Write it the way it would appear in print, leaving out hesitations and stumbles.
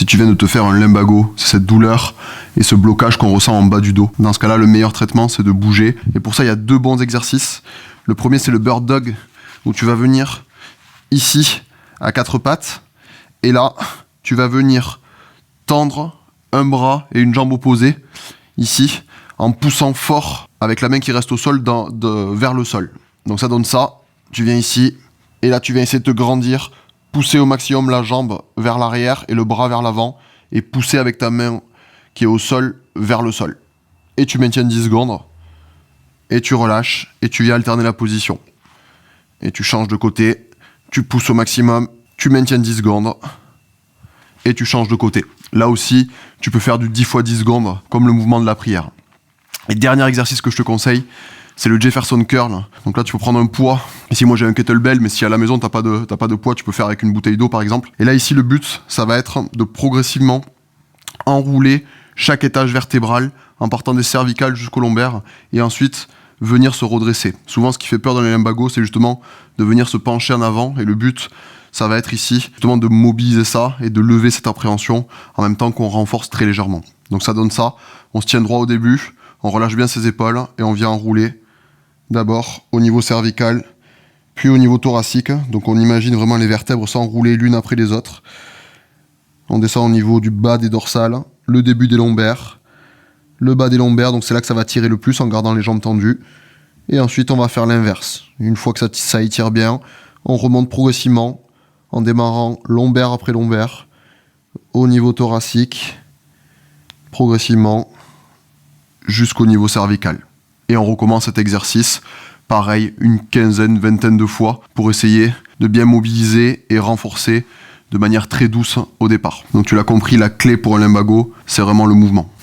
tu viens de te faire un lumbago, c'est cette douleur et ce blocage qu'on ressent en bas du dos. Dans ce cas-là, le meilleur traitement, c'est de bouger. Et pour ça, il y a 2 bons exercices. Le premier, c'est le bird dog, où tu vas venir ici, à 4 pattes. Et là, tu vas venir tendre un bras et une jambe opposée, ici, en poussant fort avec la main qui reste au sol vers le sol. Donc ça donne ça. Tu viens ici, et là, tu viens essayer de te grandir, pousser au maximum la jambe vers l'arrière et le bras vers l'avant, et pousser avec ta main qui est au sol vers le sol. Et tu maintiens 10 secondes, et tu relâches, et tu viens alterner la position. Et tu changes de côté, tu pousses au maximum, tu maintiens 10 secondes, et tu changes de côté. Là aussi, tu peux faire du 10 x 10 secondes, comme le mouvement de la prière. Et dernier exercice que je te conseille, c'est le Jefferson Curl. Donc là, tu peux prendre un poids. Ici, moi, j'ai un kettlebell, mais si à la maison, t'as pas de poids, tu peux faire avec une bouteille d'eau, par exemple. Et là, ici, le but, ça va être de progressivement enrouler chaque étage vertébral en partant des cervicales jusqu'au lombaire et ensuite venir se redresser. Souvent, ce qui fait peur dans les lumbagos, c'est justement de venir se pencher en avant. Et le but, ça va être ici, justement, de mobiliser ça et de lever cette appréhension en même temps qu'on renforce très légèrement. Donc ça donne ça. On se tient droit au début, on relâche bien ses épaules et on vient enrouler. D'abord au niveau cervical, puis au niveau thoracique. Donc on imagine vraiment les vertèbres s'enrouler l'une après les autres. On descend au niveau du bas des dorsales, le début des lombaires, le bas des lombaires, donc c'est là que ça va tirer le plus en gardant les jambes tendues. Et ensuite on va faire l'inverse. Une fois que ça étire bien, on remonte progressivement en démarrant lombaire après lombaire, au niveau thoracique, progressivement jusqu'au niveau cervical. Et on recommence cet exercice, pareil, une quinzaine, vingtaine de fois, pour essayer de bien mobiliser et renforcer de manière très douce au départ. Donc tu l'as compris, la clé pour un lumbago, c'est vraiment le mouvement.